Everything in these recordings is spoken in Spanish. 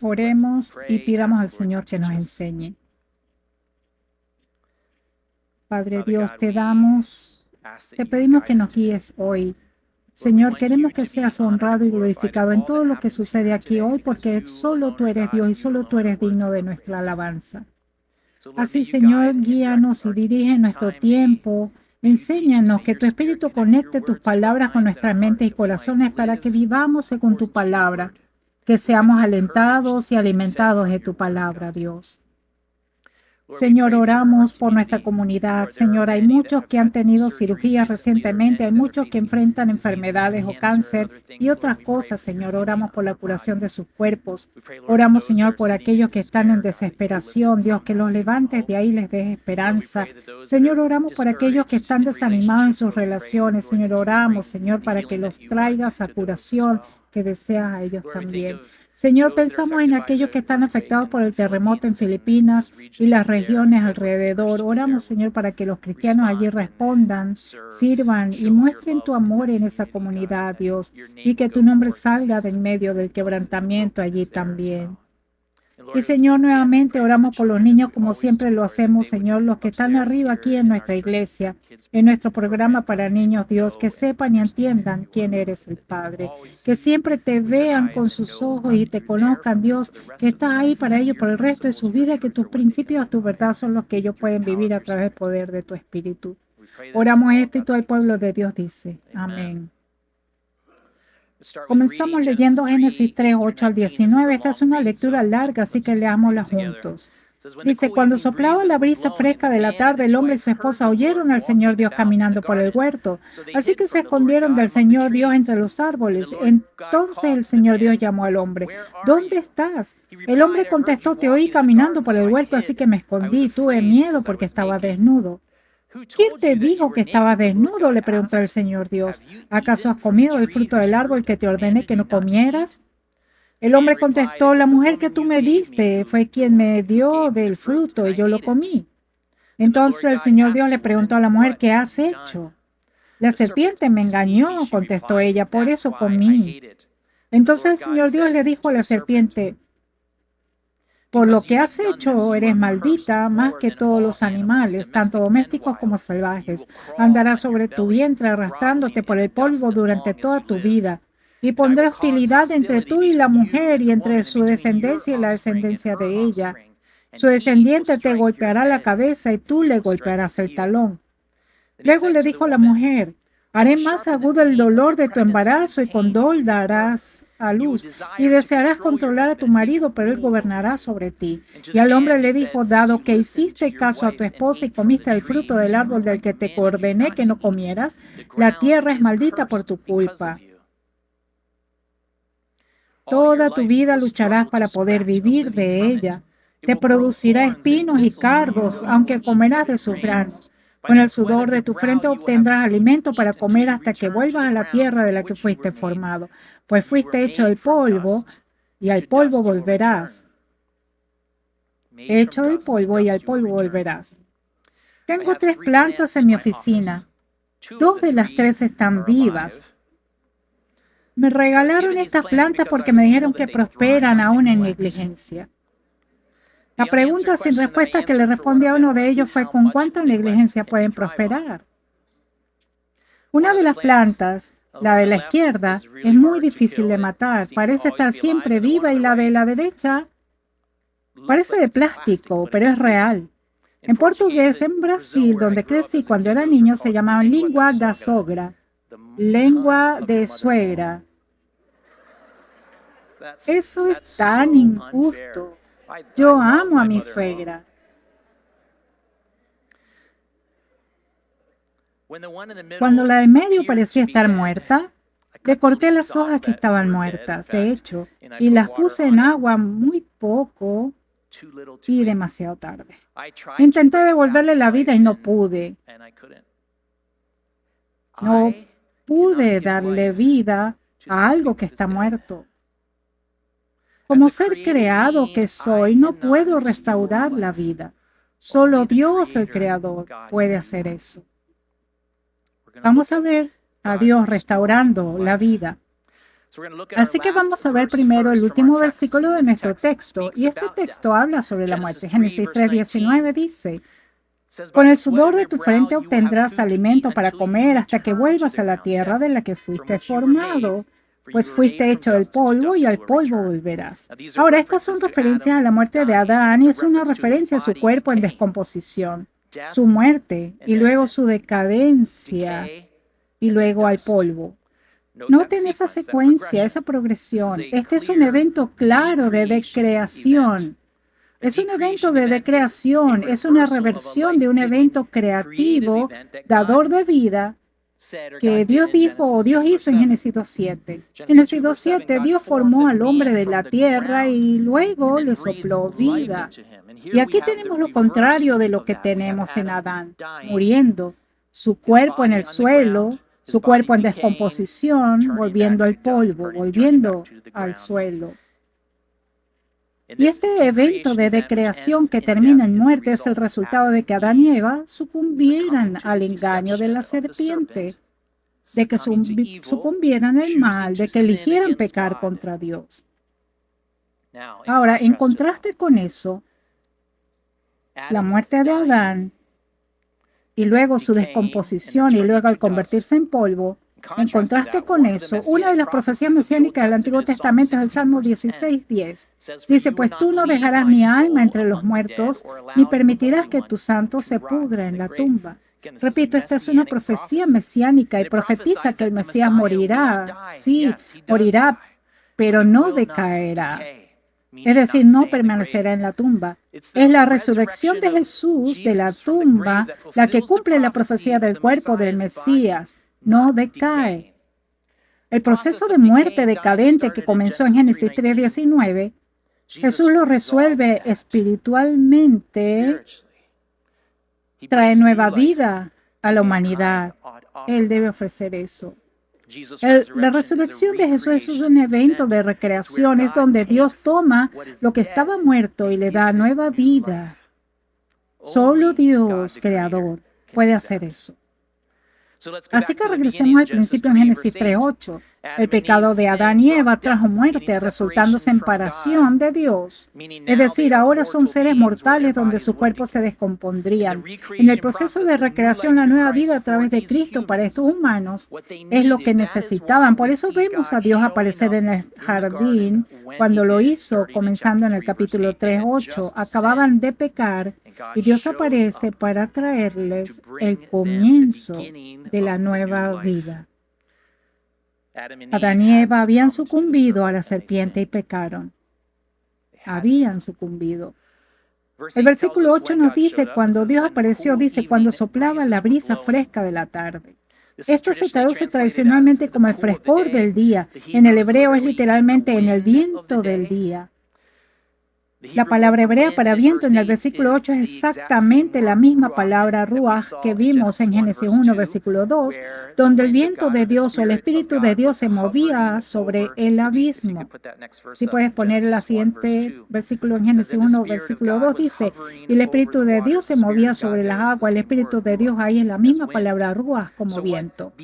Oremos y pidamos al Señor que nos enseñe. Padre Dios, te pedimos que nos guíes hoy. Señor, queremos que seas honrado y glorificado en todo lo que sucede aquí hoy, porque solo tú eres Dios y solo tú eres digno de nuestra alabanza. Así, Señor, guíanos y dirige nuestro tiempo. Enséñanos que tu Espíritu conecte tus palabras con nuestras mentes y corazones para que vivamos según tu palabra, que seamos alentados y alimentados de tu palabra, Dios. Señor, oramos por nuestra comunidad. Señor, hay muchos que han tenido cirugías recientemente, hay muchos que enfrentan enfermedades o cáncer y otras cosas. Señor, oramos por la curación de sus cuerpos. Oramos, Señor, por aquellos que están en desesperación. Dios, que los levantes de ahí, les des esperanza. Señor, oramos por aquellos que están desanimados en sus relaciones. Señor, oramos, Señor, para que los traigas a curación que deseas a ellos también. Señor, pensamos en aquellos que están afectados por el terremoto en Filipinas y las regiones alrededor. Oramos, Señor, para que los cristianos allí respondan, sirvan y muestren tu amor en esa comunidad, Dios, y que tu nombre salga del medio del quebrantamiento allí también. Y Señor, nuevamente oramos por los niños como siempre lo hacemos, Señor, los que están arriba aquí en nuestra iglesia, en nuestro programa para niños, Dios, que sepan y entiendan quién eres el Padre, que siempre te vean con sus ojos y te conozcan, Dios, que estás ahí para ellos por el resto de su vida, que tus principios, tu verdad son los que ellos pueden vivir a través del poder de tu Espíritu. Oramos esto y todo el pueblo de Dios dice, amén. Comenzamos leyendo Génesis 3, 8 al 19. Esta es una lectura larga, así que leámosla juntos. Dice, cuando soplaba la brisa fresca de la tarde, el hombre y su esposa oyeron al Señor Dios caminando por el huerto. Así que se escondieron del Señor Dios entre los árboles. Entonces el Señor Dios llamó al hombre. ¿Dónde estás? El hombre contestó, te oí caminando por el huerto, así que me escondí. Tuve miedo porque estaba desnudo. ¿Quién te dijo que estabas desnudo?, le preguntó el Señor Dios. ¿Acaso has comido del fruto del árbol que te ordené que no comieras? El hombre contestó, la mujer que tú me diste fue quien me dio del fruto y yo lo comí. Entonces el Señor Dios le preguntó a la mujer, ¿qué has hecho? La serpiente me engañó, contestó ella, por eso comí. Entonces el Señor Dios le dijo a la serpiente, por lo que has hecho, eres maldita más que todos los animales, tanto domésticos como salvajes. Andarás sobre tu vientre arrastrándote por el polvo durante toda tu vida. Y pondré hostilidad entre tú y la mujer y entre su descendencia y la descendencia de ella. Su descendiente te golpeará la cabeza y tú le golpearás el talón. Luego le dijo a la mujer, haré más agudo el dolor de tu embarazo y con dolor darás a luz, y desearás controlar a tu marido, pero él gobernará sobre ti. Y al hombre le dijo, dado que hiciste caso a tu esposa y comiste el fruto del árbol del que te ordené que no comieras, la tierra es maldita por tu culpa. Toda tu vida lucharás para poder vivir de ella. Te producirá espinos y cardos, aunque comerás de sus granos. Con el sudor de tu frente obtendrás alimento para comer hasta que vuelvas a la tierra de la que fuiste formado, pues fuiste hecho del polvo y al polvo volverás. Hecho del polvo y al polvo volverás. Tengo 3 plantas en mi oficina. 2 de las 3 están vivas. Me regalaron estas plantas porque me dijeron que prosperan aún en negligencia. La pregunta sin respuesta que le respondí a uno de ellos fue ¿con cuánta negligencia pueden prosperar? Una de las plantas, la de la izquierda, es muy difícil de matar. Parece estar siempre viva y la de la derecha parece de plástico, pero es real. En portugués, en Brasil, donde crecí cuando era niño, se llamaban língua da sogra, lengua de suegra. Eso es tan injusto. Yo amo a mi suegra. Cuando la de medio parecía estar muerta, le corté las hojas que estaban muertas, de hecho, y las puse en agua muy poco y demasiado tarde. Intenté devolverle la vida y no pude. No pude darle vida a algo que está muerto. Como ser creado que soy, no puedo restaurar la vida. Solo Dios, el Creador, puede hacer eso. Vamos a ver a Dios restaurando la vida. Así que vamos a ver primero el último versículo de nuestro texto, y este texto habla sobre la muerte. Génesis 3:19 dice: con el sudor de tu frente obtendrás alimento para comer hasta que vuelvas a la tierra de la que fuiste formado, pues fuiste hecho del polvo y al polvo volverás. Ahora, estas son referencias a la muerte de Adán y es una referencia a su cuerpo en descomposición, su muerte y luego su decadencia y luego al polvo. Noten esa secuencia, esa progresión. Este es un evento claro de decreación. Es un evento de decreación, es una reversión de un evento creativo, dador de vida, que Dios dijo o Dios hizo en Génesis 2:7. En Génesis 2:7, Dios formó al hombre de la tierra y luego le sopló vida. Y aquí tenemos lo contrario de lo que tenemos en Adán, muriendo, su cuerpo en el suelo, su cuerpo en descomposición, volviendo al polvo, volviendo al suelo. Y este evento de decreación que termina en muerte es el resultado de que Adán y Eva sucumbieran al engaño de la serpiente, de que sucumbieran al mal, de que eligieran pecar contra Dios. Ahora, en contraste con eso, la muerte de Adán y luego su descomposición y luego al convertirse en polvo, en contraste con eso, una de las profecías mesiánicas del Antiguo Testamento es el Salmo 16:10. Dice: pues tú no dejarás mi alma entre los muertos, ni permitirás que tu santo se pudra en la tumba. Repito, esta es una profecía mesiánica y profetiza que el Mesías morirá. Sí, morirá, pero no decaerá. Es decir, no permanecerá en la tumba. Es la resurrección de Jesús de la tumba la que cumple la profecía del cuerpo del Mesías. No decae. El proceso de muerte decadente que comenzó en Génesis 3:19, Jesús lo resuelve espiritualmente, trae nueva vida a la humanidad. Él debe ofrecer eso. La resurrección de Jesús es un evento de recreación, es donde Dios toma lo que estaba muerto y le da nueva vida. Solo Dios, creador, puede hacer eso. Así que regresemos al principio en Génesis 3:8. El pecado de Adán y Eva trajo muerte, resultando en separación de Dios. Es decir, ahora son seres mortales donde su cuerpo se descompondrían. En el proceso de recreación, la nueva vida a través de Cristo para estos humanos es lo que necesitaban. Por eso vemos a Dios aparecer en el jardín cuando lo hizo, comenzando en el capítulo 3:8. Acababan de pecar y Dios aparece para traerles el comienzo de la nueva vida. Adán y Eva habían sucumbido a la serpiente y pecaron. Habían sucumbido. El versículo 8 nos dice, cuando Dios apareció, dice, cuando soplaba la brisa fresca de la tarde. Esto se traduce tradicionalmente como el frescor del día. En el hebreo es literalmente en el viento del día. La palabra hebrea para viento en el versículo 8 es exactamente la misma palabra ruach que vimos en Génesis 1, versículo 2, donde el viento de Dios o el Espíritu de Dios se movía sobre el abismo. Si puedes poner el siguiente versículo en Génesis 1, versículo 2, dice, y el Espíritu de Dios se movía sobre las aguas. El Espíritu de Dios ahí es la misma palabra ruach como viento.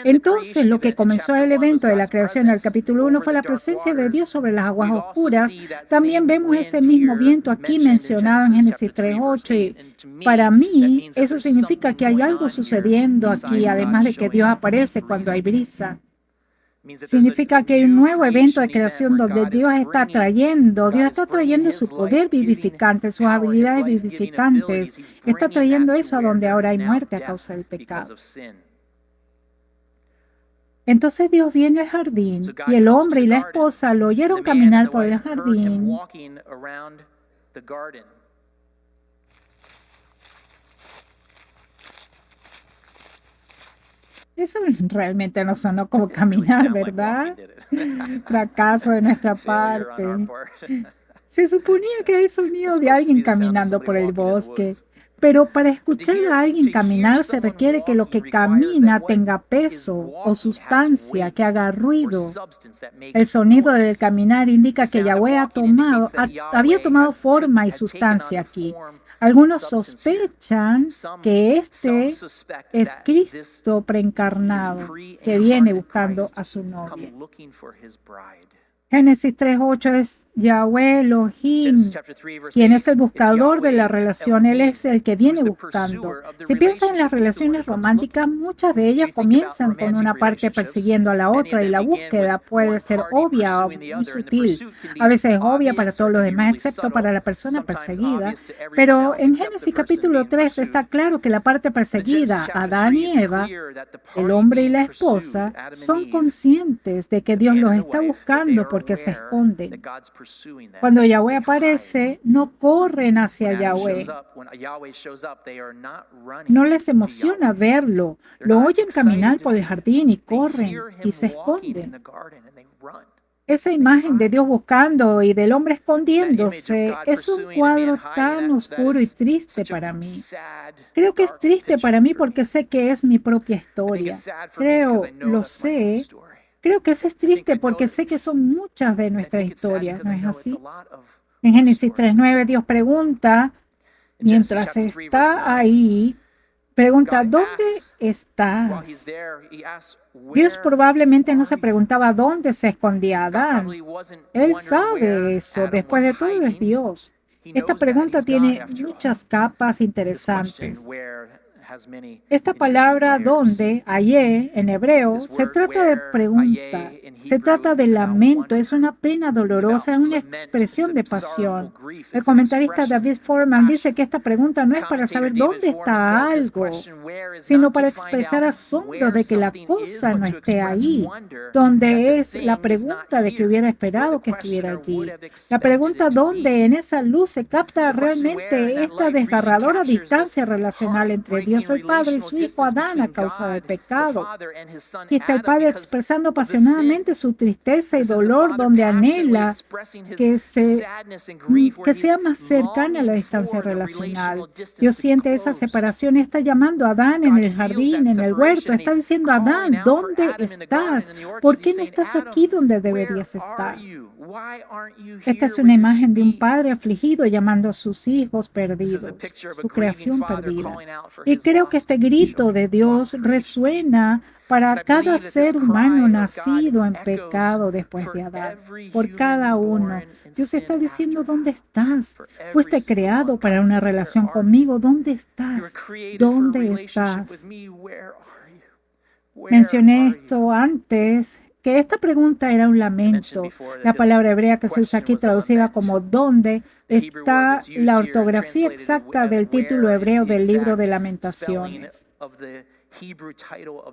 Entonces, lo que comenzó el evento de la creación en el capítulo 1 fue la presencia de Dios sobre las aguas oscuras. También vemos ese mismo viento aquí mencionado en Génesis 3:8 y para mí eso significa que hay algo sucediendo aquí, además de que Dios aparece cuando hay brisa. Significa que hay un nuevo evento de creación donde Dios está trayendo su poder vivificante, sus habilidades vivificantes, está trayendo eso a donde ahora hay muerte a causa del pecado. Entonces Dios viene al jardín y el hombre y la esposa lo oyeron caminar por el jardín. Eso realmente no sonó como caminar, ¿verdad? Fracaso de nuestra parte. Se suponía que era el sonido de alguien caminando por el bosque. Pero para escuchar a alguien caminar se requiere que lo que camina tenga peso o sustancia, que haga ruido. El sonido del caminar indica que Yahweh había tomado forma y sustancia aquí. Algunos sospechan que este es Cristo preencarnado que viene buscando a su novia. Génesis 3:8 es Yahweh Elohim, quien es el buscador de la relación. Él es el que viene buscando. Si piensan en las relaciones románticas, muchas de ellas comienzan con una parte persiguiendo a la otra y la búsqueda puede ser obvia o muy sutil. A veces es obvia para todos los demás, excepto para la persona perseguida. Pero en Génesis capítulo 3 está claro que la parte perseguida, Adán y Eva, el hombre y la esposa, son conscientes de que Dios los está buscando porque se esconden. Cuando Yahweh aparece, no corren hacia Yahweh. No les emociona verlo. Lo oyen caminar por el jardín y corren y se esconden. Esa imagen de Dios buscando y del hombre escondiéndose es un cuadro tan oscuro y triste para mí. Creo que es triste para mí porque sé que es mi propia historia. Lo sé. Creo que eso es triste porque sé que son muchas de nuestras historias, ¿no es así? En Génesis 3:9 Dios pregunta, mientras está ahí, pregunta, ¿dónde estás? Dios probablemente no se preguntaba dónde se escondía Adán. Él sabe eso, después de todo es Dios. Esta pregunta tiene muchas capas interesantes. Esta palabra ¿dónde? Ayé en hebreo se trata de pregunta, se trata de lamento, es una pena dolorosa, es una expresión de pasión. El comentarista David Foreman dice que esta pregunta no es para saber dónde está algo, sino para expresar asombro de que la cosa no esté ahí, donde es la pregunta de que hubiera esperado que estuviera allí. La pregunta ¿dónde? En esa luz se capta realmente esta desgarradora distancia relacional entre Dios el Padre y su Hijo Adán a causa del pecado. Y está el Padre expresando apasionadamente su tristeza y dolor donde anhela que sea más cercana a la distancia relacional. Dios siente esa separación y está llamando a Adán en el jardín, en el huerto. Está diciendo, Adán, ¿dónde estás? ¿Por qué no estás aquí donde deberías estar? Esta es una imagen de un padre afligido llamando a sus hijos perdidos, su creación perdida. Y creo que este grito de Dios resuena para cada ser humano nacido en pecado después de Adán, por cada uno. Dios está diciendo, ¿dónde estás? Fuiste creado para una relación conmigo. ¿Dónde estás? ¿Dónde estás? Mencioné esto antes, que esta pregunta era un lamento. La palabra hebrea que se usa aquí traducida como ¿dónde? Está la ortografía exacta del título hebreo del libro de Lamentaciones.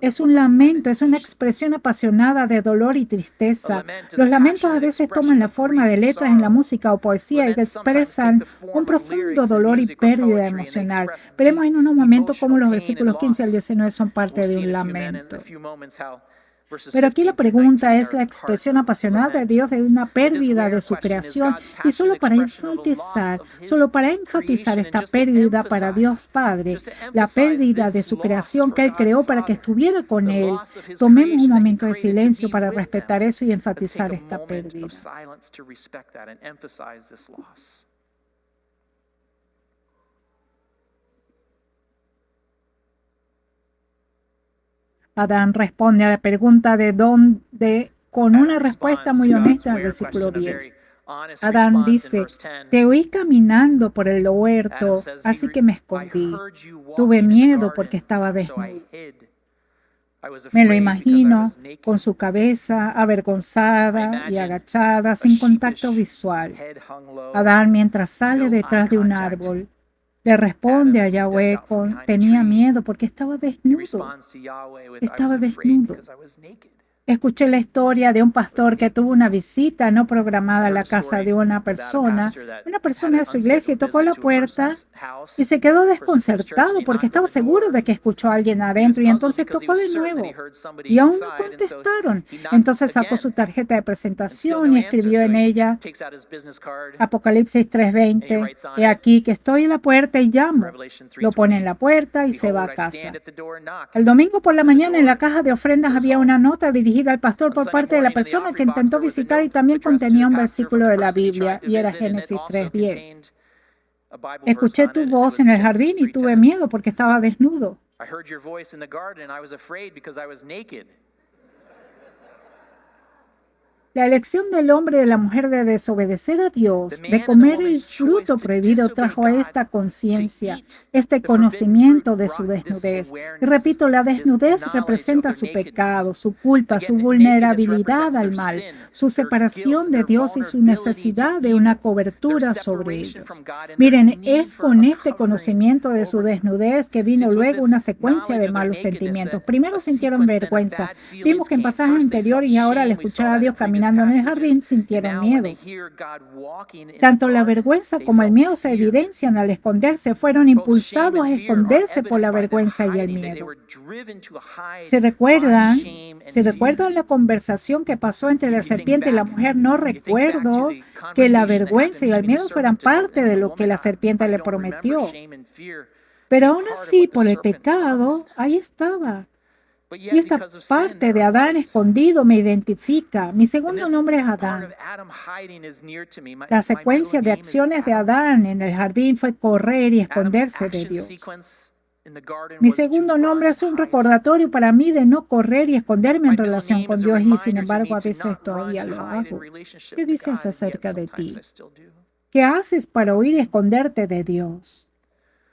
Es un lamento, es una expresión apasionada de dolor y tristeza. Los lamentos a veces toman la forma de letras en la música o poesía y expresan un profundo dolor y pérdida emocional. Veremos en unos momentos cómo los versículos 15 al 19 son parte de un lamento. Pero aquí la pregunta es la expresión apasionada de Dios de una pérdida de su creación. Y solo para enfatizar esta pérdida para Dios Padre, la pérdida de su creación que Él creó para que estuviera con Él, tomemos un momento de silencio para respetar eso y enfatizar esta pérdida. Adán responde a la pregunta de dónde con una respuesta muy honesta en el versículo 10. Adán dice, te oí caminando por el huerto, así que me escondí. Tuve miedo porque estaba desnudo. Me lo imagino con su cabeza avergonzada y agachada, sin contacto visual. Adán, mientras sale detrás de un árbol, le responde a Yahweh tenía miedo porque estaba desnudo. Estaba desnudo. Escuché la historia de un pastor que tuvo una visita no programada a la casa de una persona de su iglesia, y tocó la puerta y se quedó desconcertado porque estaba seguro de que escuchó a alguien adentro, y entonces tocó de nuevo y aún no contestaron. Entonces sacó su tarjeta de presentación y escribió en ella Apocalipsis 3:20, he aquí que estoy en la puerta y llamo. Lo pone en la puerta y se va a casa. El domingo por la mañana en la caja de ofrendas había una nota dirigida al pastor por parte de la persona que intentó visitar, y también contenía un versículo de la Biblia y era Génesis 3:10. Escuché tu voz en el jardín y tuve miedo porque estaba desnudo. La elección del hombre y de la mujer de desobedecer a Dios, de comer el fruto prohibido, trajo a esta conciencia, este conocimiento de su desnudez. Y repito, la desnudez representa su pecado, su culpa, su vulnerabilidad al mal, su separación de Dios y su necesidad de una cobertura sobre ellos. Miren, es con este conocimiento de su desnudez que vino luego una secuencia de malos sentimientos. Primero sintieron vergüenza. Vimos que en pasajes anteriores y ahora al escuchar a Dios caminando en el jardín sintieron miedo. Tanto la vergüenza como el miedo se evidencian al esconderse. Fueron impulsados a esconderse por la vergüenza y el miedo. ¿Se recuerdan la conversación que pasó entre la serpiente y la mujer? No recuerdo que la vergüenza y el miedo fueran parte de lo que la serpiente le prometió. Pero aún así, por el pecado, ahí estaba. Y esta parte de Adán escondido me identifica. Mi segundo nombre es Adán. La secuencia de acciones de Adán en el jardín fue correr y esconderse de Dios. Mi segundo nombre es un recordatorio para mí de no correr y esconderme en relación con Dios y sin embargo a veces todavía lo hago. ¿Qué dices acerca de ti? ¿Qué haces para huir y esconderte de Dios?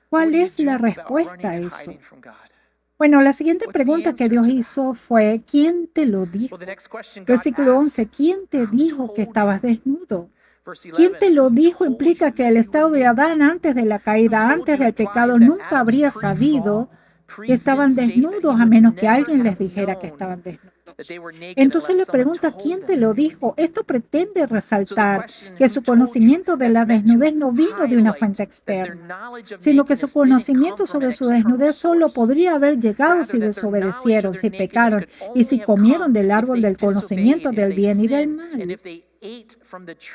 ¿Cuál es la respuesta a eso? Bueno, la siguiente pregunta que Dios hizo fue, ¿quién te lo dijo? Versículo 11, ¿quién te dijo que estabas desnudo? ¿Quién te lo dijo? Implica que el estado de Adán antes de la caída, antes del pecado, nunca habría sabido que estaban desnudos a menos que alguien les dijera que estaban desnudos. Entonces le pregunta, ¿quién te lo dijo? Esto pretende resaltar que su conocimiento de la desnudez no vino de una fuente externa, sino que su conocimiento sobre su desnudez solo podría haber llegado si desobedecieron, si pecaron y si comieron del árbol del conocimiento del bien y del mal,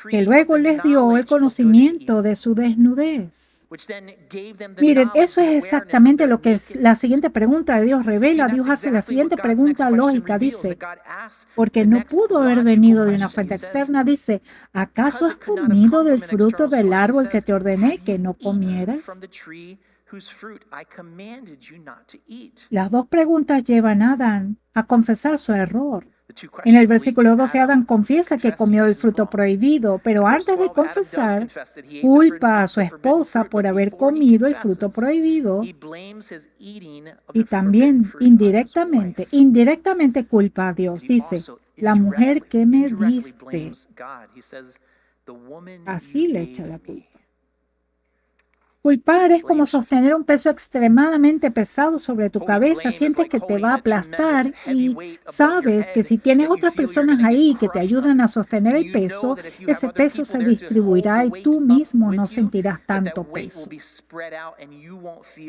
que luego les dio el conocimiento de su desnudez. Miren, eso es exactamente lo que es la siguiente pregunta de Dios revela. Dios hace la siguiente pregunta lógica, dice, porque no pudo haber venido de una fuente externa, dice, ¿acaso has comido del fruto del árbol que te ordené que no comieras? Las dos preguntas llevan a Adán a confesar su error. En el versículo 12, Adán confiesa que comió el fruto prohibido, pero antes de confesar, culpa a su esposa por haber comido el fruto prohibido y también indirectamente culpa a Dios. Dice, la mujer que me diste. Así le echa la culpa. Culpar es como sostener un peso extremadamente pesado sobre tu cabeza. Sientes que te va a aplastar y sabes que si tienes otras personas ahí que te ayudan a sostener el peso, ese peso se distribuirá y tú mismo no sentirás tanto peso.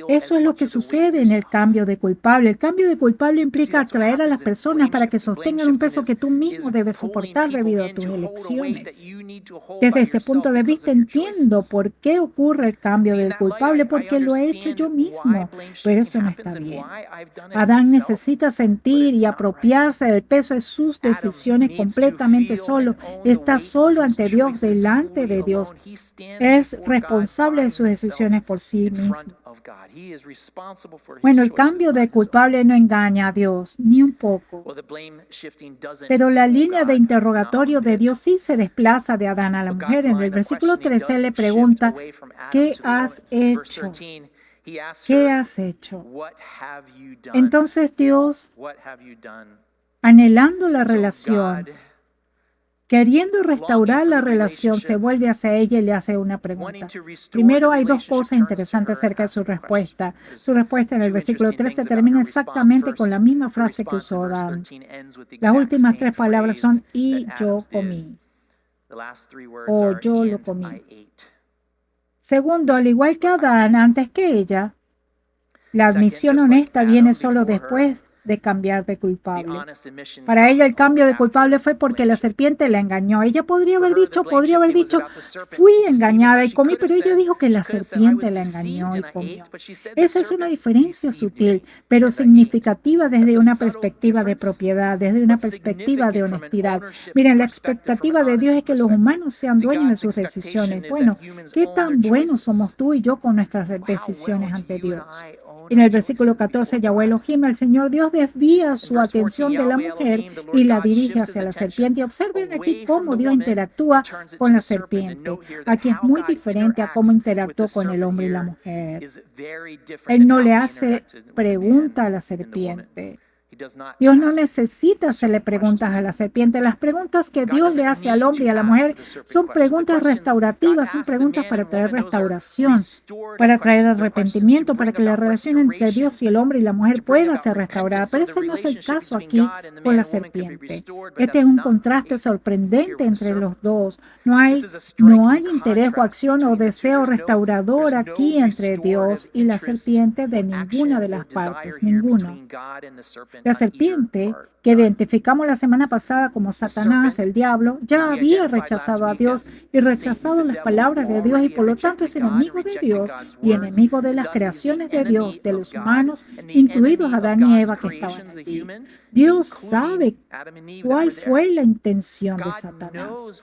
Eso es lo que sucede en el cambio de culpable. El cambio de culpable implica atraer a las personas para que sostengan un peso que tú mismo debes soportar debido a tus elecciones. Desde ese punto de vista entiendo por qué ocurre el cambio del culpable, porque lo he hecho yo mismo, pero eso no está bien. Adán necesita sentir y apropiarse del peso de sus decisiones completamente solo. Está solo ante Dios, delante de Dios. Es responsable de sus decisiones por sí mismo. Bueno, el cambio de culpable no engaña a Dios, ni un poco. Pero la línea de interrogatorio de Dios sí se desplaza de Adán a la mujer. En el versículo 13 le pregunta, ¿qué has hecho? ¿Qué has hecho? Entonces Dios, anhelando la relación, queriendo restaurar la relación, se vuelve hacia ella y le hace una pregunta. Primero, hay dos cosas interesantes acerca de su respuesta. Su respuesta en el versículo 13 termina exactamente con la misma frase que usó Adán. Las últimas tres palabras son, y yo comí, o yo lo comí. Segundo, al igual que Adán, antes que ella, la admisión honesta viene solo después de cambiar de culpable. Para ella el cambio de culpable fue porque la serpiente la engañó. Ella podría haber dicho, fui engañada y comí, pero ella dijo que la serpiente la engañó y comió. Esa es una diferencia sutil, pero significativa desde una perspectiva de propiedad, desde una perspectiva de honestidad. Miren, la expectativa de Dios es que los humanos sean dueños de sus decisiones. Bueno, ¿qué tan buenos somos tú y yo con nuestras decisiones ante Dios? En el versículo 14, Yahweh Elohim, el Señor Dios desvía su atención de la mujer y la dirige hacia la serpiente. Observen aquí cómo Dios interactúa con la serpiente. Aquí es muy diferente a cómo interactuó con el hombre y la mujer. Él no le hace pregunta a la serpiente. Dios no necesita hacerle preguntas a la serpiente. Las preguntas que Dios le hace al hombre y a la mujer son preguntas restaurativas, son preguntas para traer restauración, para traer arrepentimiento, para que la relación entre Dios y el hombre y la mujer pueda ser restaurada. Pero ese no es el caso aquí con la serpiente. Este es un contraste sorprendente entre los dos. No hay interés o acción o deseo restaurador aquí entre Dios y la serpiente de ninguna de las partes, ninguna. La serpiente, que identificamos la semana pasada como Satanás, el diablo, ya había rechazado a Dios y rechazado las palabras de Dios y por lo tanto es enemigo de Dios y enemigo de las creaciones de Dios, de los humanos, incluidos Adán y Eva que estaban allí. Dios sabe cuál fue la intención de Satanás.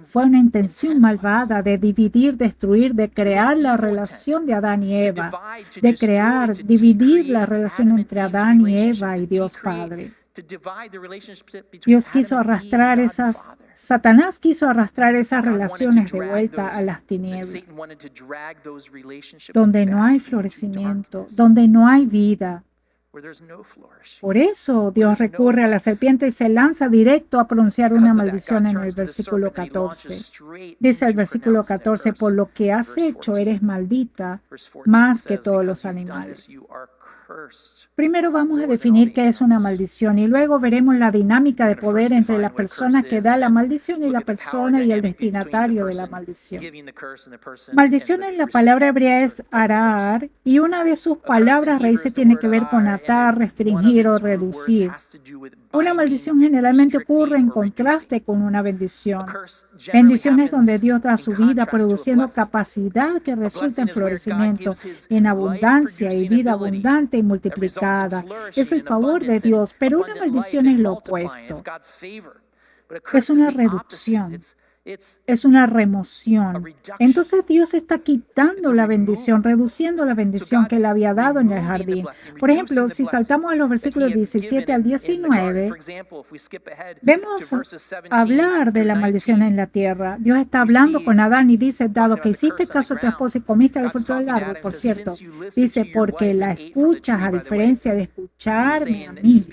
Fue una intención malvada de dividir, destruir, de crear la relación de Adán y Eva, de dividir la relación entre Adán y Eva y Dios Padre. Satanás quiso arrastrar esas relaciones de vuelta a las tinieblas, donde no hay florecimiento, donde no hay vida. Por eso Dios recurre a la serpiente y se lanza directo a pronunciar una maldición en el versículo 14. Dice el versículo 14, por lo que has hecho eres maldita más que todos los animales. Primero vamos a definir qué es una maldición y luego veremos la dinámica de poder entre la persona que da la maldición y la persona y el destinatario de la maldición. Maldición en la palabra hebrea es arar y una de sus palabras raíces tiene que ver con atar, restringir o reducir. Una maldición generalmente ocurre en contraste con una bendición. Bendición es donde Dios da su vida produciendo capacidad que resulta en florecimiento, en abundancia y vida abundante y multiplicada. Es el favor de Dios, pero una maldición es lo opuesto. Es una reducción. Es una remoción. Entonces Dios está quitando la bendición, reduciendo la bendición que Él había dado en el jardín. Por ejemplo, si saltamos a los versículos 17 al 19, vemos hablar de la maldición en la tierra. Dios está hablando con Adán y dice, dado que hiciste caso a tu esposa y comiste del fruto del árbol, por cierto, dice, porque la escuchas a diferencia de escucharme a mí,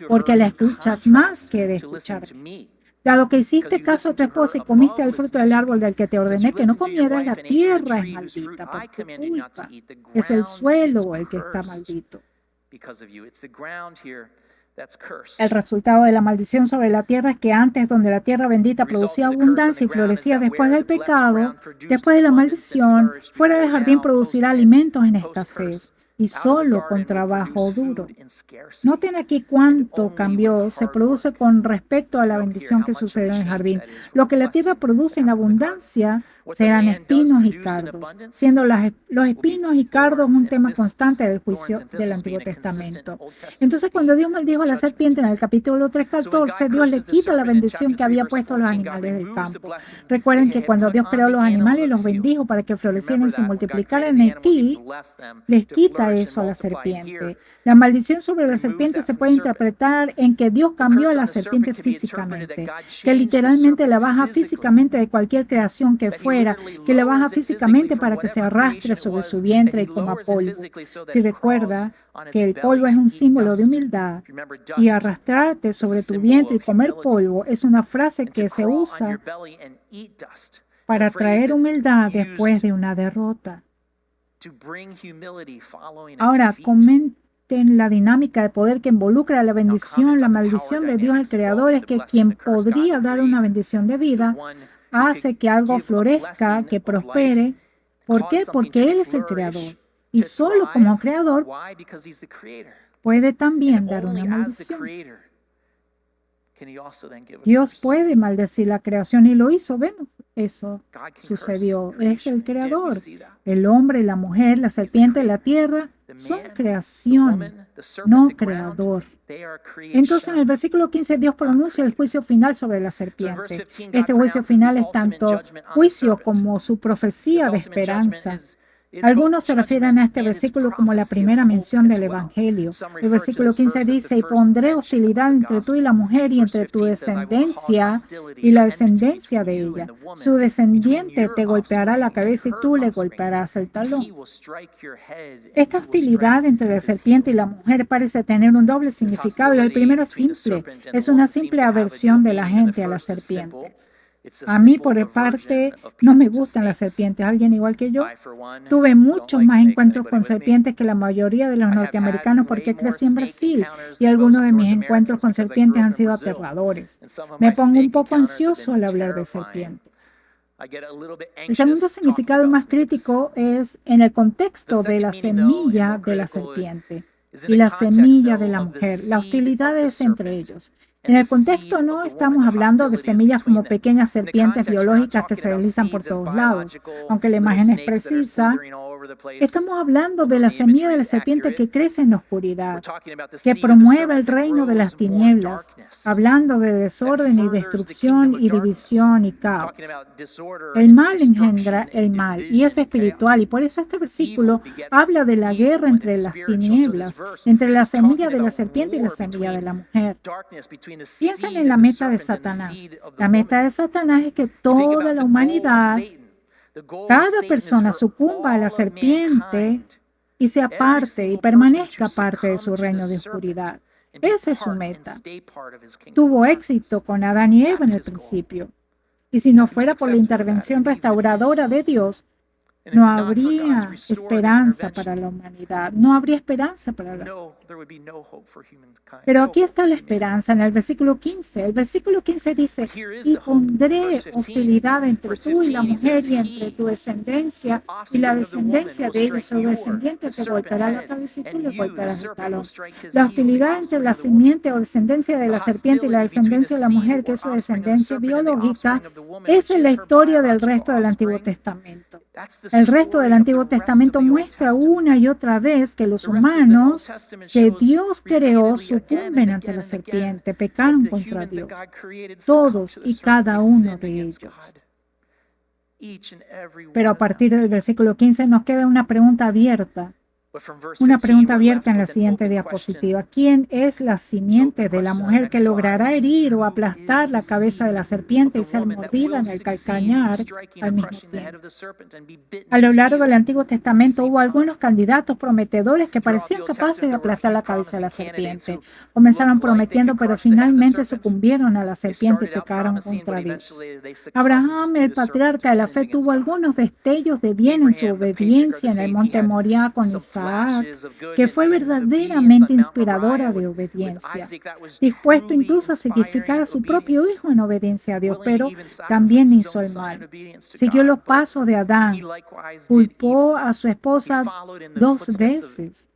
porque la escuchas más que de escucharme. Dado que hiciste caso a tu esposa y comiste del fruto del árbol del que te ordené que no comieras, la tierra es maldita por tu culpa. Es el suelo el que está maldito. El resultado de la maldición sobre la tierra es que antes, donde la tierra bendita producía abundancia y florecía después del pecado, después de la maldición, fuera del jardín producirá alimentos en escasez y solo con trabajo duro. Noten aquí cuánto cambió se produce con respecto a la bendición que sucedió en el jardín. Lo que la tierra produce en abundancia serán espinos y cardos, siendo los espinos y cardos un tema constante del juicio del Antiguo Testamento. Entonces, cuando Dios maldijo a la serpiente en el capítulo 3:14, Dios le quita la bendición que había puesto a los animales del campo. Recuerden que cuando Dios creó los animales y los bendijo para que florecieran y se multiplicaran aquí, les quita eso a la serpiente. La maldición sobre la serpiente se puede interpretar en que Dios cambió a la serpiente físicamente, que literalmente la baja físicamente de cualquier creación que fuera, que la baja físicamente para que se arrastre sobre su vientre y coma polvo. Si recuerda que el polvo es un símbolo de humildad y arrastrarte sobre tu vientre y comer polvo es una frase que se usa para traer humildad después de una derrota. Ahora, comenten la dinámica de poder que involucra la bendición, la maldición de Dios el Creador es que quien podría dar una bendición de vida hace que algo florezca, que prospere. ¿Por qué? Porque Él es el Creador. y solo como creador puede también dar una maldición. Dios puede maldecir la creación y lo hizo, vemos. Eso sucedió. Es el creador. El hombre, la mujer, la serpiente, la tierra son creación, no creador. Entonces en el versículo 15 Dios pronuncia el juicio final sobre la serpiente. Este juicio final es tanto juicio como su profecía de esperanza. Algunos se refieren a este versículo como la primera mención del Evangelio. El versículo 15 dice, y pondré hostilidad entre tú y la mujer y entre tu descendencia y la descendencia de ella. Su descendiente te golpeará la cabeza y tú le golpearás el talón. Esta hostilidad entre la serpiente y la mujer parece tener un doble significado y el primero es simple. Es una simple aversión de la gente a las serpientes. A mí, por parte, no me gustan las serpientes. ¿Alguien igual que yo? Tuve muchos más encuentros con serpientes que la mayoría de los norteamericanos porque crecí en Brasil y algunos de mis encuentros con serpientes han sido aterradores. Me pongo un poco ansioso al hablar de serpientes. El segundo significado más crítico es en el contexto de la semilla de la serpiente y la semilla de la mujer. La hostilidad es entre ellos. En el contexto no estamos hablando de semillas como pequeñas serpientes biológicas que se deslizan por todos lados, aunque la imagen es precisa. Estamos hablando de la semilla de la serpiente que crece en la oscuridad, que promueve el reino de las tinieblas, hablando de desorden y destrucción y división y caos. El mal engendra el mal y es espiritual, y por eso este versículo habla de la guerra entre las tinieblas, entre la semilla de la serpiente y la semilla de la mujer. Piensen en la meta de Satanás. La meta de Satanás es que toda la humanidad, cada persona sucumba a la serpiente y sea parte y permanezca parte de su reino de oscuridad. Esa es su meta. Tuvo éxito con Adán y Eva en el principio. Y si no fuera por la intervención restauradora de Dios, no habría esperanza para la humanidad. No habría esperanza para la humanidad. Pero aquí está la esperanza en el versículo 15. El versículo 15 dice, y pondré hostilidad entre tú y la mujer y entre tu descendencia y la descendencia de ella. Su descendiente te golpeará la cabeza y tú le golpearás el talón. La hostilidad entre la simiente o descendencia de la serpiente y la descendencia de la mujer, que es su descendencia biológica, es en la historia del resto del Antiguo Testamento. El resto del Antiguo Testamento muestra una y otra vez que los humanos que Dios creó sucumben ante la serpiente, pecaron contra Dios. Todos y cada uno de ellos. Pero a partir del versículo 15 nos queda una pregunta abierta. Una pregunta abierta en la siguiente diapositiva. ¿Quién es la simiente de la mujer que logrará herir o aplastar la cabeza de la serpiente y ser mordida en el calcañar al mismo tiempo? A lo largo del Antiguo Testamento hubo algunos candidatos prometedores que parecían capaces de aplastar la cabeza de la serpiente. Comenzaron prometiendo, pero finalmente sucumbieron a la serpiente y pecaron contra Dios. Abraham, el patriarca de la fe, tuvo algunos destellos de bien en su obediencia en el monte Moriah con Isaac, que fue verdaderamente inspiradora de obediencia, dispuesto incluso a sacrificar a su propio hijo en obediencia a Dios, pero también hizo el mal. Siguió los pasos de Adán, culpó a su esposa 2 veces.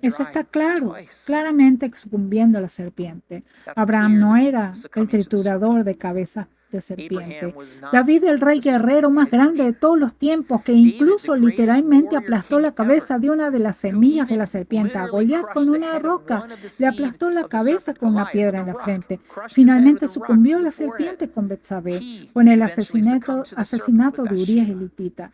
Eso está claro, claramente sucumbiendo a la serpiente. Abraham no era el triturador de cabezas de serpiente. David, el rey guerrero más grande de todos los tiempos, que incluso literalmente aplastó la cabeza de una de las semillas de la serpiente. A Goliat con una roca le aplastó la cabeza con una piedra en la frente. Finalmente sucumbió a la serpiente con Betsabé, con el asesinato de Urías el hitita.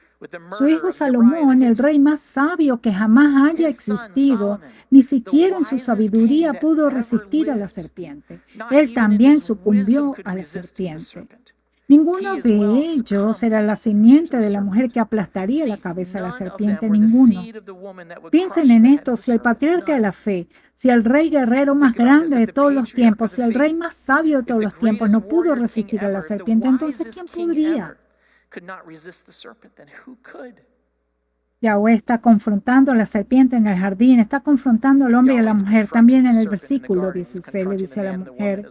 Su hijo Salomón, el rey más sabio que jamás haya existido, ni siquiera en su sabiduría pudo resistir a la serpiente. Él también sucumbió a la serpiente. Ninguno de ellos era la simiente de la mujer que aplastaría la cabeza de la serpiente, ninguno. Piensen en esto, si el patriarca de la fe, si el rey guerrero más grande de todos los tiempos, si el rey más sabio de todos los tiempos no pudo resistir a la serpiente, entonces ¿quién podría? Yahweh está confrontando a la serpiente en el jardín, está confrontando al hombre y a la mujer. También en el versículo 16 le dice a la mujer,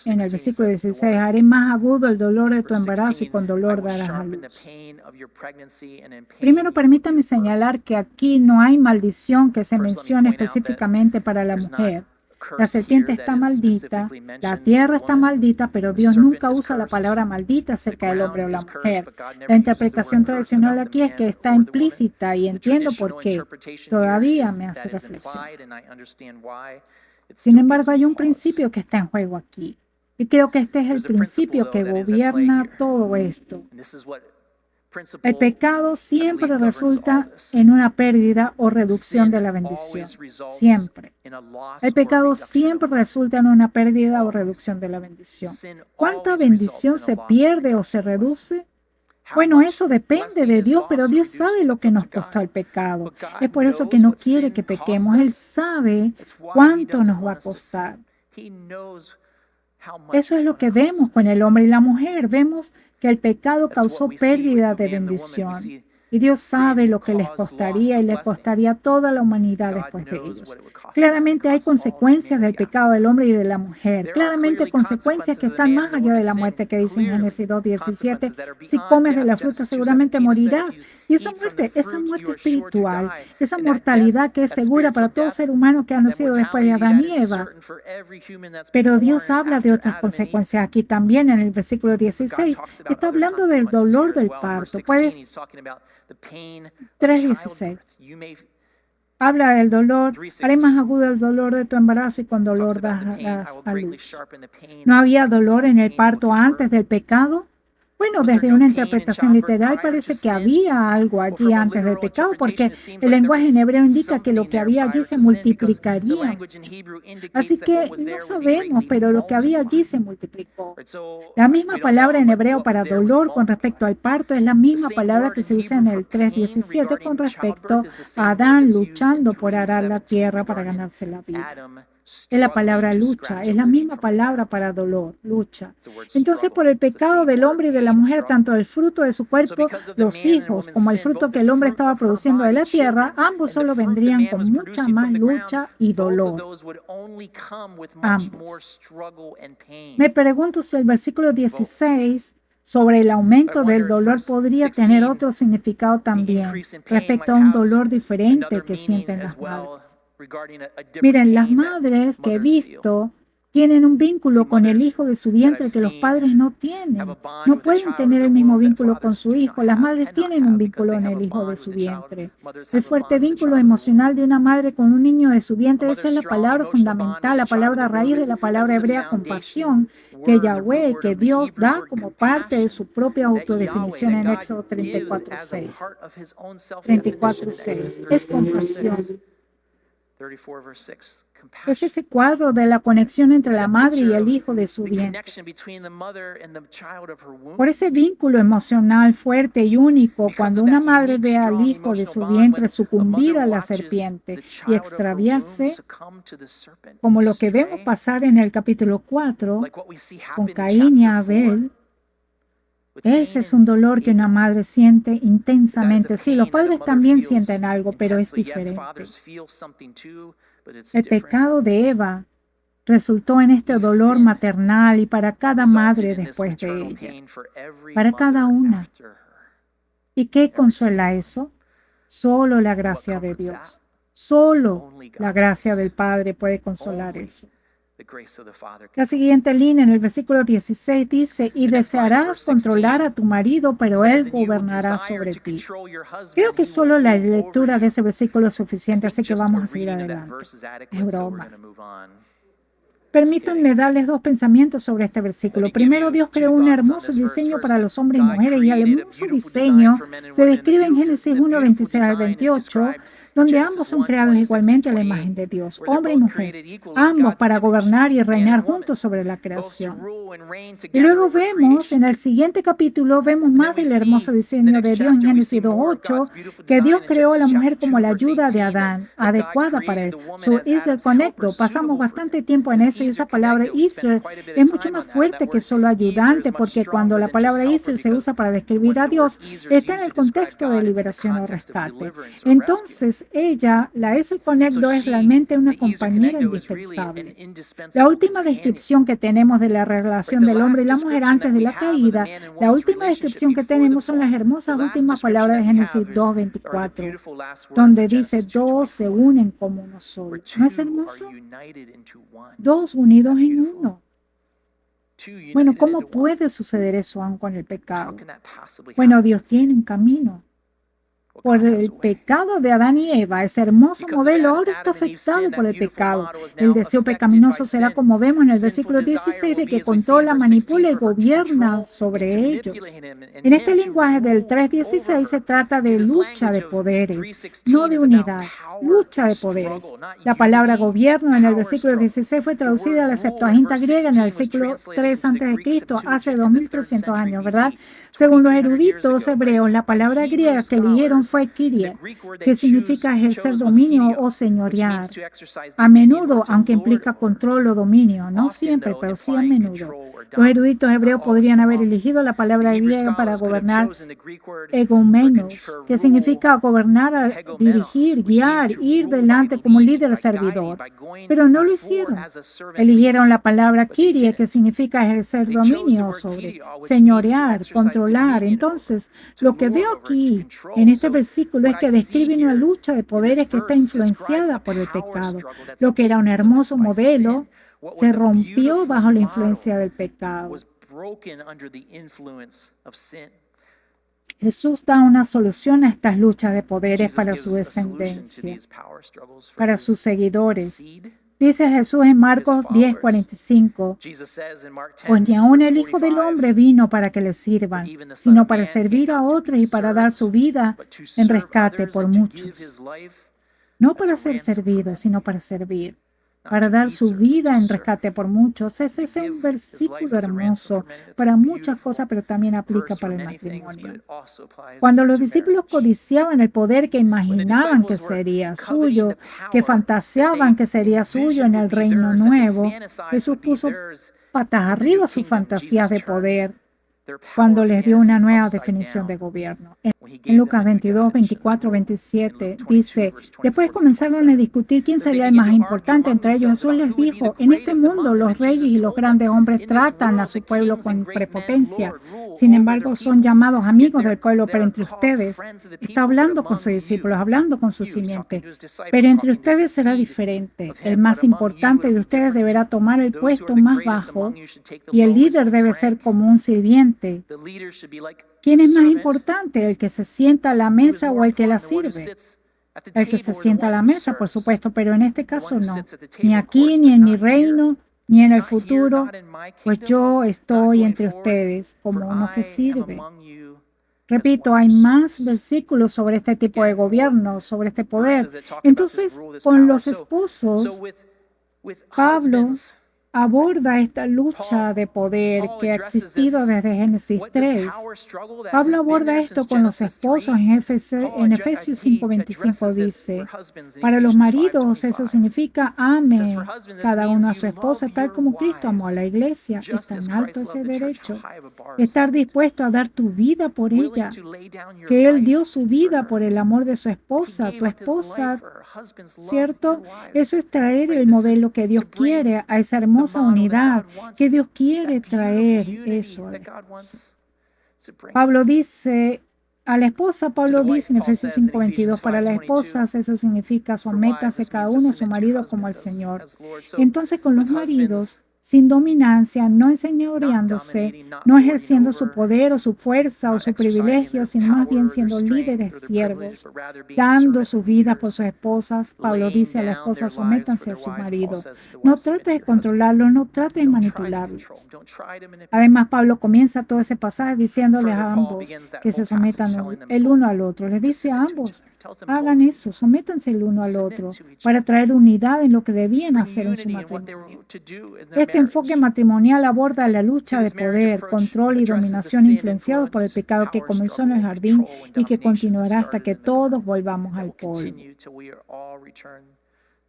en el versículo 16, haré más agudo el dolor de tu embarazo y con dolor darás a luz. Primero, permítame señalar que aquí no hay maldición que se mencione específicamente para la mujer. La serpiente está maldita, la tierra está maldita, pero Dios nunca usa la palabra maldita acerca del hombre o la mujer. La interpretación tradicional aquí es que está implícita y entiendo por qué. Todavía me hace reflexión. Sin embargo, hay un principio que está en juego aquí. Y creo que este es el principio que gobierna todo esto. El pecado siempre resulta en una pérdida o reducción de la bendición. Siempre. El pecado siempre resulta en una pérdida o reducción de la bendición. ¿Cuánta bendición se pierde o se reduce? Bueno, eso depende de Dios, pero Dios sabe lo que nos costó el pecado. Es por eso que no quiere que pequemos. Él sabe cuánto nos va a costar. Eso es lo que vemos con el hombre y la mujer. Vemos que el pecado causó pérdida de bendición. Y Dios sabe lo que les costaría y le costaría a toda la humanidad después de ellos. Claramente hay consecuencias del pecado del hombre y de la mujer. Claramente consecuencias que están más allá de la muerte, que dice en Génesis 2:17. Si comes de la fruta seguramente morirás. Y esa muerte espiritual, esa mortalidad que es segura para todo ser humano que ha nacido después de Adán y Eva. Pero Dios habla de otras consecuencias aquí también en el versículo 16. Está hablando del dolor del parto. Puedes 3:16. Habla del dolor. Haré más agudo el dolor de tu embarazo y con dolor darás a luz. ¿No había dolor en el parto antes del pecado? Bueno, desde una interpretación literal parece que había algo allí antes del pecado, porque el lenguaje en hebreo indica que lo que había allí se multiplicaría. Así que no sabemos, pero lo que había allí se multiplicó. La misma palabra en hebreo para dolor con respecto al parto es la misma palabra que se usa en el 3:17 con respecto a Adán luchando por arar la tierra para ganarse la vida. Es la palabra lucha, es la misma palabra para dolor, lucha. Entonces, por el pecado del hombre y de la mujer, tanto el fruto de su cuerpo, los hijos, como el fruto que el hombre estaba produciendo de la tierra, ambos solo vendrían con mucha más lucha y dolor. Ambos. Me pregunto si el versículo 16 sobre el aumento del dolor podría tener otro significado también, respecto a un dolor diferente que sienten las madres. Miren, las madres que he visto tienen un vínculo con el hijo de su vientre que los padres no tienen. No pueden tener el mismo vínculo con su hijo. Las madres tienen un vínculo en el hijo de su vientre. El fuerte vínculo emocional de una madre con un niño de su vientre, esa es la palabra fundamental, la palabra raíz de la palabra hebrea compasión, que Yahweh, que Dios da como parte de su propia autodefinición en Éxodo 34:6. 34:6. Es compasión. Es ese cuadro de la conexión entre la madre y el hijo de su vientre. Por ese vínculo emocional fuerte y único, cuando una madre ve al hijo de su vientre sucumbir a la serpiente y extraviarse, como lo que vemos pasar en el capítulo 4 con Caín y Abel, ese es un dolor que una madre siente intensamente. Sí, los padres también sienten algo, pero es diferente. El pecado de Eva resultó en este dolor maternal y para cada madre después de ella, para cada una. ¿Y qué consuela eso? Solo la gracia de Dios. Solo la gracia del Padre puede consolar eso. La siguiente línea en el versículo 16 dice, y desearás controlar a tu marido, pero él gobernará sobre ti. Creo que solo la lectura de ese versículo es suficiente, así que vamos a seguir adelante. Es broma. Permítanme darles dos pensamientos sobre este versículo. Primero, Dios creó un hermoso diseño para los hombres y mujeres, y el hermoso diseño se describe en Génesis 1:26 al 28, donde ambos son creados igualmente a la imagen de Dios, hombre y mujer, ambos para gobernar y reinar juntos sobre la creación. Y luego vemos, en el siguiente capítulo, vemos más del hermoso diseño de Dios en Génesis 2:8, que Dios creó a la mujer como la ayuda de Adán, adecuada para él. So, is el conecto. Pasamos bastante tiempo en eso y esa palabra Iser es mucho más fuerte que solo ayudante, porque cuando la palabra Iser se usa para describir a Dios, está en el contexto de liberación o rescate. Entonces, ella, la Ezer Conecto, es realmente una compañera indispensable. La última descripción que tenemos de la relación del hombre y la mujer antes de la caída, la última descripción que tenemos son las hermosas últimas palabras de Génesis 2:24, donde dice, dos se unen como uno solo. ¿No es hermoso? Dos unidos en uno. Bueno, ¿cómo puede suceder eso aún con el pecado? Bueno, Dios tiene un camino. Por el pecado de Adán y Eva, ese hermoso modelo ahora está afectado por el pecado. El deseo pecaminoso será, como vemos en el versículo 16, de que controla, manipula y gobierna sobre ellos. En este lenguaje del 3:16 se trata de lucha de poderes, no de unidad, lucha de poderes. La palabra gobierno en el versículo 16 fue traducida a la Septuaginta griega en el siglo 3 a.C., hace 2300 años, ¿verdad? Según los eruditos hebreos, la palabra griega que eligieron fue Kyrie, que significa ejercer dominio o señorear. A menudo, aunque implica control o dominio, no siempre, pero sí a menudo. Los eruditos hebreos podrían haber elegido la palabra griega para gobernar egomenos, que significa gobernar, dirigir, guiar, ir delante como líder servidor. Pero no lo hicieron. Eligieron la palabra Kyrie, que significa ejercer dominio sobre, señorear, controlar. Entonces, lo que veo aquí en este versículo es que describe una lucha de poderes que está influenciada por el pecado. Lo que era un hermoso modelo se rompió bajo la influencia del pecado. Jesús da una solución a estas luchas de poderes para su descendencia, para sus seguidores. Dice Jesús en Marcos 10:45, pues ni aun el Hijo del Hombre vino para que le sirvan, sino para servir a otros y para dar su vida en rescate por muchos. No para ser servido, sino para servir, para dar su vida en rescate por muchos. Ese es un versículo hermoso para muchas cosas, pero también aplica para el matrimonio. Cuando los discípulos codiciaban el poder que imaginaban que sería suyo, que fantaseaban que sería suyo en el reino nuevo, Jesús puso patas arriba sus fantasías de poder cuando les dio una nueva definición de gobierno. En Lucas 22, 24, 27 dice, después comenzaron a discutir quién sería el más importante entre ellos. Jesús les dijo, en este mundo los reyes y los grandes hombres tratan a su pueblo con prepotencia. Sin embargo, son llamados amigos del pueblo, pero entre ustedes, está hablando con sus discípulos, hablando con su simiente. Pero entre ustedes será diferente. El más importante de ustedes deberá tomar el puesto más bajo y el líder debe ser como un sirviente. ¿Quién es más importante, el que se sienta a la mesa o el que la sirve? El que se sienta a la mesa, por supuesto, pero en este caso no. Ni aquí, ni en mi reino, ni en el futuro, pues yo estoy entre ustedes como uno que sirve. Repito, hay más versículos sobre este tipo de gobierno, sobre este poder. Entonces, con los esposos, Pablo aborda esta lucha de poder que ha existido desde Génesis 3. Pablo aborda esto con los esposos en Efesios 5:25 dice, para los maridos eso significa ame cada uno a su esposa tal como Cristo amó a la iglesia. Es tan alto ese derecho. Estar dispuesto a dar tu vida por ella, que Él dio su vida por el amor de su esposa, tu esposa, ¿cierto? Eso es traer el modelo que Dios quiere a esa hermosa unidad que Dios quiere traer eso. Pablo dice a la esposa, Pablo dice en Efesios 5:22, para las esposas eso significa sométase cada uno a su marido como al Señor. Entonces con los maridos sin dominancia, no enseñoreándose, no ejerciendo su poder o su fuerza o su privilegio, sino más bien siendo líderes siervos, dando su vida por sus esposas. Pablo dice a la esposa, sométanse a su marido. No trate de controlarlos, no trate de manipularlos. Además, Pablo comienza todo ese pasaje diciéndoles a ambos que se sometan el uno al otro. Les dice a ambos, hagan eso, sométanse el uno al otro para traer unidad en lo que debían hacer en su matrimonio. Este enfoque matrimonial aborda la lucha de poder, control y dominación influenciados por el pecado que comenzó en el jardín y que continuará hasta que todos volvamos al polvo.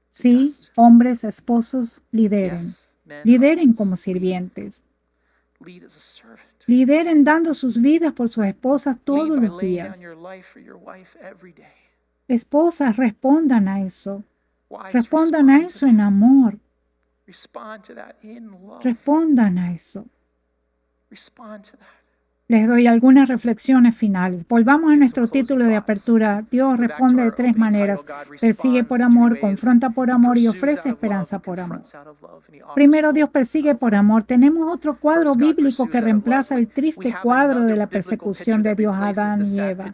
Sí, hombres, esposos, lideren. Lideren como sirvientes. Lideren dando sus vidas por sus esposas todos los días. Esposas, respondan a eso. Respondan a eso en amor. Respondan a eso. Les doy algunas reflexiones finales. Volvamos a nuestro título de apertura. Dios responde de tres maneras. Persigue por amor, confronta por amor y ofrece esperanza por amor. Primero, Dios persigue por amor. Tenemos otro cuadro bíblico que reemplaza el triste cuadro de la persecución de Dios a Adán y Eva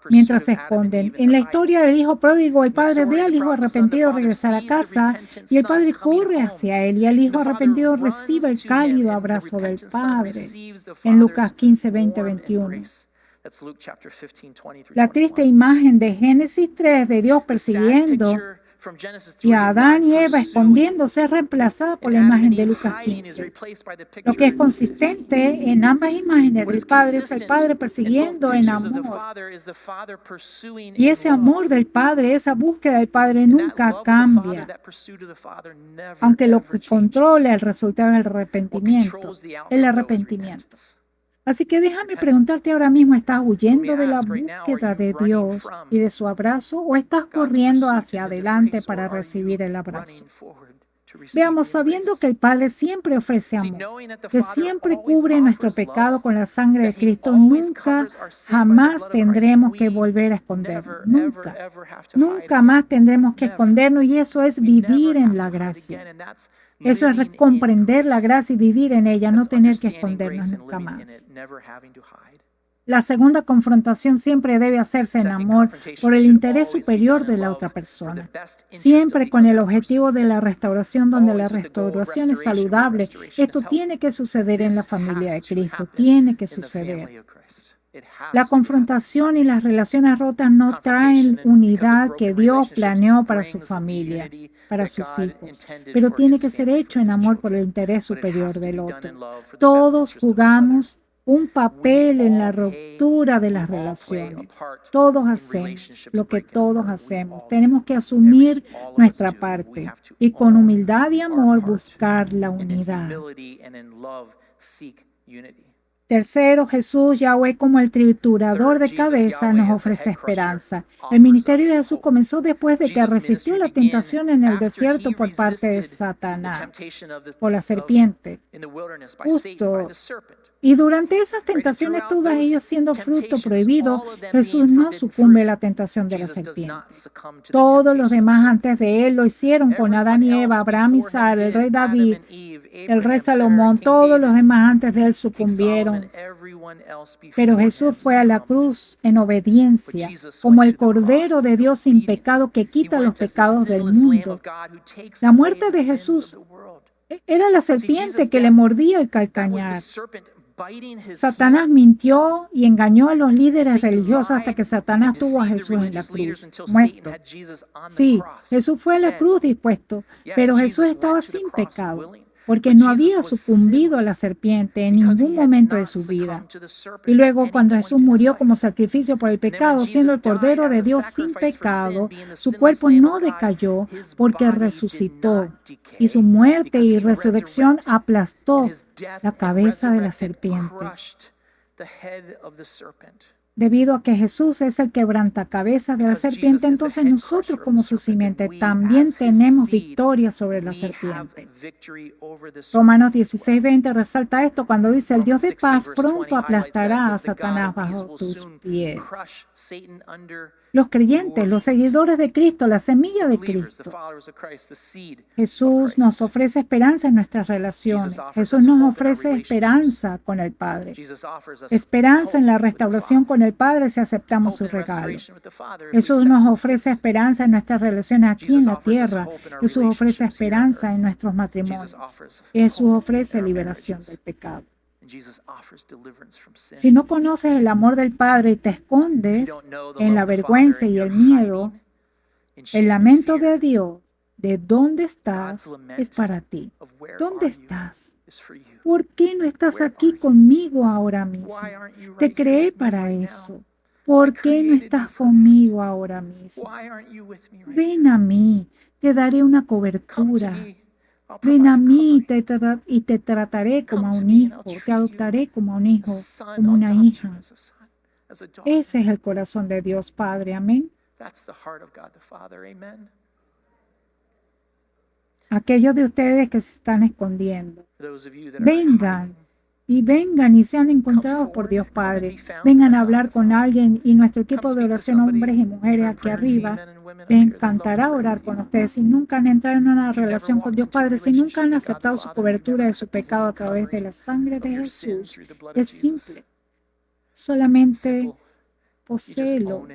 mientras se esconden. En la historia del hijo pródigo, el padre ve al hijo arrepentido regresar a casa y el padre corre hacia él y el hijo arrepentido recibe el cálido abrazo del padre. En Lucas 15, 20, 21. La triste imagen de Génesis 3 de Dios persiguiendo y a Adán y Eva escondiéndose es reemplazada por la imagen de Lucas 15. Lo que es consistente en ambas imágenes del Padre es el Padre persiguiendo en amor. Y ese amor del Padre, esa búsqueda del Padre nunca cambia. Aunque lo que controla el resultado es el arrepentimiento. El arrepentimiento. Así que déjame preguntarte ahora mismo, ¿estás huyendo de la búsqueda de Dios y de su abrazo o estás corriendo hacia adelante para recibir el abrazo? Veamos, sabiendo que el Padre siempre ofrece amor, que siempre cubre nuestro pecado con la sangre de Cristo, nunca, jamás tendremos que volver a escondernos. Nunca. Nunca más tendremos que escondernos y eso es vivir en la gracia. Eso es comprender la gracia y vivir en ella, no tener que escondernos nunca más. La segunda confrontación siempre debe hacerse en amor por el interés superior de la otra persona, siempre con el objetivo de la restauración, donde la restauración es saludable. Esto tiene que suceder en la familia de Cristo, tiene que suceder. La confrontación y las relaciones rotas no traen unidad que Dios planeó para su familia, para sus hijos, pero tiene que ser hecho en amor por el interés superior del otro. Todos jugamos un papel en la ruptura de las relaciones. Todos hacemos lo que todos hacemos. Tenemos que asumir nuestra parte y con humildad y amor buscar la unidad. Tercero, Jesús, Yahweh, como el triturador de cabeza, nos ofrece esperanza. El ministerio de Jesús comenzó después de que resistió la tentación en el desierto por parte de Satanás, por la serpiente. Justo. Y durante esas tentaciones, todas ellas siendo fruto prohibido, Jesús no sucumbe a la tentación de la serpiente. Todos los demás antes de él lo hicieron con Adán y Eva, Abraham y Sara, el rey David, el rey Salomón. Todos los demás antes de él sucumbieron. Pero Jesús fue a la cruz en obediencia, como el Cordero de Dios sin pecado que quita los pecados del mundo. La muerte de Jesús era la serpiente que le mordía el calcañar. Satanás mintió y engañó a los líderes religiosos hasta que Satanás tuvo a Jesús en la cruz, muerto. Sí, Jesús fue a la cruz dispuesto, pero Jesús estaba sin pecado, porque no había sucumbido a la serpiente en ningún momento de su vida. Y luego, cuando Jesús murió como sacrificio por el pecado, siendo el Cordero de Dios sin pecado, su cuerpo no decayó porque resucitó, y su muerte y resurrección aplastó la cabeza de la serpiente. Debido a que Jesús es el quebrantacabezas de la serpiente, entonces nosotros como su simiente también tenemos victoria sobre la serpiente. Romanos 16:20 resalta esto cuando dice: el Dios de paz pronto aplastará a Satanás bajo tus pies. Los creyentes, los seguidores de Cristo, la semilla de Cristo. Jesús nos ofrece esperanza en nuestras relaciones. Jesús nos ofrece esperanza con el Padre. Esperanza en la restauración con el Padre si aceptamos su regalo. Jesús nos ofrece esperanza en nuestras relaciones aquí en la tierra. Jesús ofrece esperanza en nuestros matrimonios. Jesús ofrece liberación del pecado. Si no conoces el amor del Padre y te escondes en la vergüenza y el miedo, el lamento de Dios, de dónde estás, es para ti. ¿Dónde estás? ¿Por qué no estás aquí conmigo ahora mismo? Te creé para eso. ¿Por qué no estás conmigo ahora mismo? Ven a mí, te daré una cobertura. Ven a mí y te trataré como a un hijo, te adoptaré como a un hijo, como una hija. Ese es el corazón de Dios Padre, amén. Aquellos de ustedes que se están escondiendo, vengan y sean encontrados por Dios Padre. Vengan a hablar con alguien y nuestro equipo de oración, hombres y mujeres aquí arriba, les encantará orar con ustedes. Si nunca han entrado en una relación con Dios Padre, si nunca han aceptado su cobertura de su pecado a través de la sangre de Jesús, es simple. Solamente poséelo.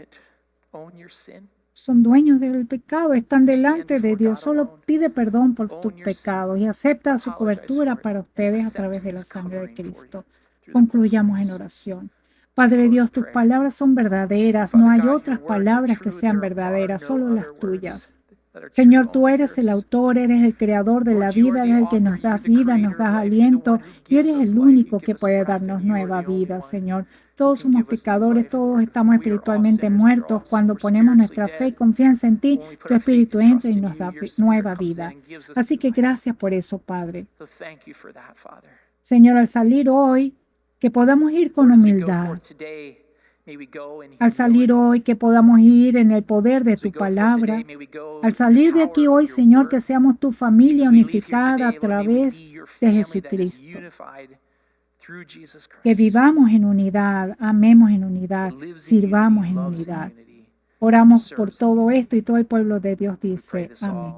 Son dueños del pecado, están delante de Dios. Solo pide perdón por tus pecados y acepta su cobertura para ustedes a través de la sangre de Cristo. Concluyamos en oración. Padre Dios, tus palabras son verdaderas. No hay otras palabras que sean verdaderas, solo las tuyas. Señor, tú eres el autor, eres el creador de la vida, eres el que nos da vida, nos da aliento y eres el único que puede darnos nueva vida, Señor. Todos somos pecadores, todos estamos espiritualmente muertos. Cuando ponemos nuestra fe y confianza en ti, tu Espíritu entra y nos da nueva vida. Así que gracias por eso, Padre. Señor, al salir hoy, que podamos ir con humildad. Al salir hoy, que podamos ir en el poder de tu palabra. Al salir de aquí hoy, Señor, que seamos tu familia unificada a través de Jesucristo. Que vivamos en unidad, amemos en unidad, sirvamos en unidad. Oramos por todo esto y todo el pueblo de Dios dice amén.